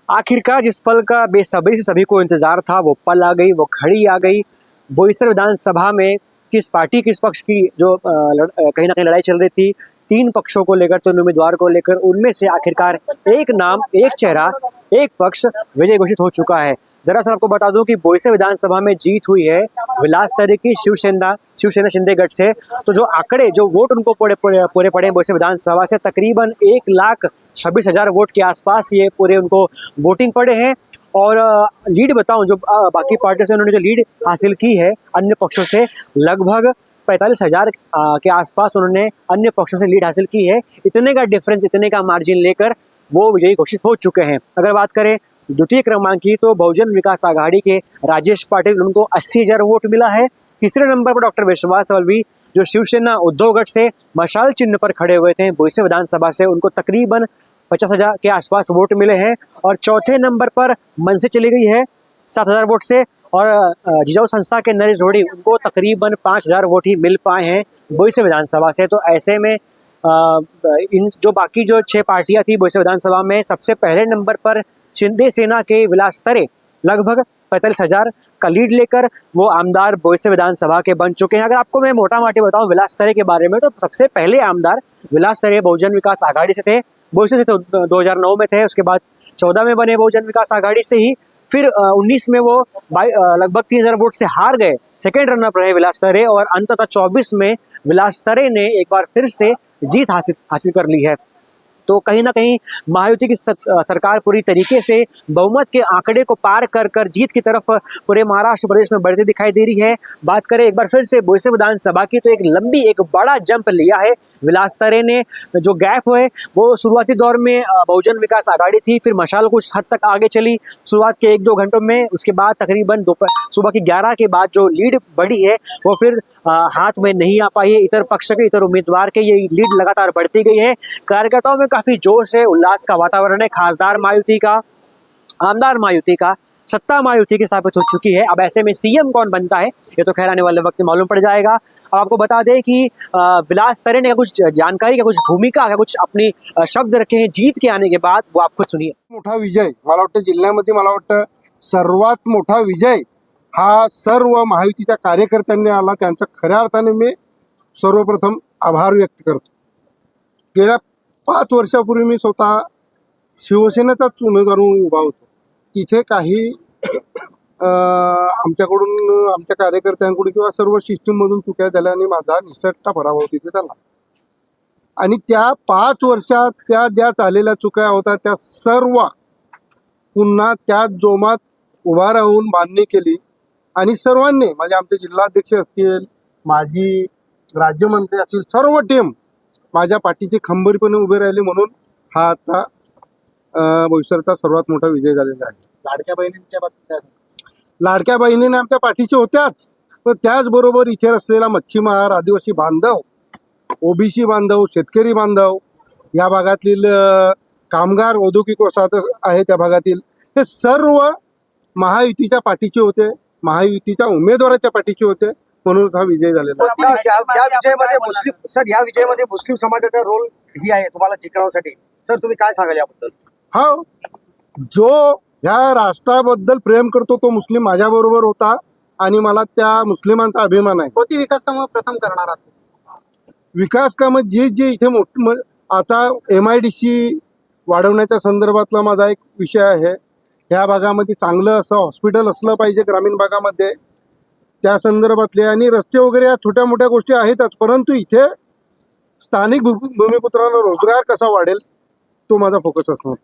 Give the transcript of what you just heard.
आखिरकार जिस पल का बेसब्री से सभी को इंतजार था वो पल आ गई, वो घड़ी आ गई। बोईसर विधानसभा में किस पार्टी किस पक्ष की जो कहीं ना कहीं लड़ाई चल रही थी, तीन पक्षों को लेकर, तीन उम्मीदवार को लेकर, उनमें से आखिरकार एक नाम, एक चेहरा, एक पक्ष विजय घोषित हो चुका है। दरअसल आपको बता दूं कि बोईसर विधानसभा में जीत हुई है विलास तरे की शिवसेना शिंदे गढ़ से। तो जो आंकड़े, जो वोट उनको पूरे पड़े बोईसर विधानसभा से, तकरीबन 1,26,000 वोट के आसपास ये पूरे उनको वोटिंग पड़े हैं। और लीड बताऊं, जो बाकी पार्टियों से उन्होंने जो लीड हासिल की है अन्य पक्षों से, लगभग 45,000 के आसपास उन्होंने अन्य पक्षों से लीड हासिल की है। इतने का डिफरेंस, इतने का मार्जिन लेकर वो विजयी घोषित हो चुके हैं। अगर बात करें द्वितीय क्रमांक की, तो बहुजन विकास आघाड़ी के राजेश पाटिल, उनको 80,000 वोट मिला है। तीसरे नंबर पर डॉक्टर विश्वास वल्वी, जो शिवसेना उद्धवगढ़ से मशाल चिन्ह पर खड़े हुए थे बोईसर विधानसभा से, उनको तकरीबन 50,000 के आसपास वोट मिले हैं। और चौथे नंबर पर मन से चली गई है 7,000 वोट से, और जिजाऊ संस्था के नरेश जोड़ी, उनको तकरीबन 5,000 वोट ही मिल पाए हैं बोईसर विधानसभा से। तो ऐसे में इन जो बाकी जो 6 पार्टियां थी बोईसर विधानसभा में, सबसे पहले नंबर पर शिंदे सेना के विलास तरे लगभग 45,000 का लीड लेकर वो आमदार बोईसर विधानसभा के बन चुके हैं। अगर आपको मैं मोटा मोटी बताऊं विलास तरे के बारे में, तो सबसे पहले आमदार विलास तरे बहुजन विकास आघाड़ी से थे, बोईसर से तो 2009 में थे। उसके बाद 14 में बने बहुजन विकास आघाड़ी से ही। फिर 19 में वो लगभग 3,000 वोट से हार गए, सेकेंड रनअप रहे विलास तरे। और अंततः 24 में विलास तरे ने एक बार फिर से जीत हासिल कर ली है। तो कहीं ना कहीं महायुति की सरकार पूरी तरीके से बहुमत के आंकड़े को पार कर कर जीत की तरफ पूरे महाराष्ट्र प्रदेश में बढ़ती दिखाई दे रही है। बात करें एक बार फिर से बोईसर विधानसभा की, तो एक बड़ा जंप लिया है विलास तरे ने। जो गैप है वो शुरुआती दौर में बहुजन विकास आघाड़ी थी, फिर मशाल कुछ हद तक आगे चली शुरुआत के 1-2 घंटों में। उसके बाद तकरीबन सुबह की 11 के बाद जो लीड बढ़ी है वो फिर हाथ में नहीं आ पाई है इतर पक्ष के, इतर उम्मीदवार के। ये लीड लगातार बढ़ती गई है। कार्यकर्ताओं में काफी जोश है, उल्लास का वातावरण है। खासदार मायुति का, आमदार मायुति का, सत्ता मायुति की स्थापित हो चुकी है। अब ऐसे में सीएम कौन बनता है ये तो खैर आने वाले वक्त में मालूम पड़ जाएगा। अब आपको बता दें कि विलास तरे ने कुछ जानकारी, कुछ भूमिका, कुछ अपनी शब्द रखे हैं जीत के आने के बाद, वो आप खुद सुनिए। मोठा विजय मला वाटतं जिल्ह्यामध्ये, मला वाटतं सर्वात मोठा विजय हा सर्व महायुतीच्या कार्यकर्त्यांनी आला। त्यांचा खऱ्या अर्थाने मी सर्वप्रथम आभार व्यक्त करतो। गेल्या 5 वर्षापूर्वी मी स्वतः शिवसेनेचाच उमेदवार म्हणून उभा होतो। तिथे काही आमच्याकडून, आमच्या कार्यकर्त्यांकडून किंवा सर्व सिस्टीममधून चुक्या झाल्या आणि माझा निसटता पराभव तिथे झाला। आणि त्या 5 वर्षात त्या ज्या झालेल्या चुका होत्या त्या सर्व पुन्हा त्याच जोमात उभा राहून मान्य केली। आणि सर्वांनी, म्हणजे आमचे जिल्हाध्यक्ष असतील, माजी राज्यमंत्री असतील, सर्व टीम माझ्या पाठीची खंबीरपणे उभे राहिले। म्हणून हा आता बोईसरचा सर्वात मोठा विजय झालेला आहे। लाडक्या बहिणींच्या बाबतीत, लाडक्या बहिणीने आमच्या पाठीचे होत्याच, पण त्याचबरोबर इथे असलेला मच्छीमार, आदिवासी बांधव, ओबीसी बांधव, शेतकरी बांधव, या भागातील कामगार, औद्योगिक वसाहत आहे त्या भागातील, हे सर्व महायुतीच्या पाठीचे होते, महायुतीच्या उमेदवाराच्या पाठीचे होते। म्हणून हा विजय झालेला आहे। या विजयामध्ये मुस्लिम समाजाचा रोल ही आहे तुम्हाला जिंकण्यासाठी। सर तुम्ही काय सांगाल याबद्दल? हा, जो ह्या राष्ट्राबद्दल प्रेम करतो तो मुस्लिम माझ्या बरोबर होता आणि मला त्या मुस्लिमांचा अभिमान आहे। कोणती विकास कामं प्रथम करणार आहात? विकास कामं जे इथे आता MIDC वाढवण्याच्या संदर्भातला माझा एक विषय आहे। ह्या भागामध्ये चांगलं असं हॉस्पिटल असलं पाहिजे ग्रामीण भागामध्ये, त्या संदर्भातले, आणि रस्ते वगैरे या छोट्या मोठ्या गोष्टी आहेतच, परंतु इथे स्थानिक भूमिपुत्रांना रोजगार कसा वाढेल तो माझा फोकस असणार।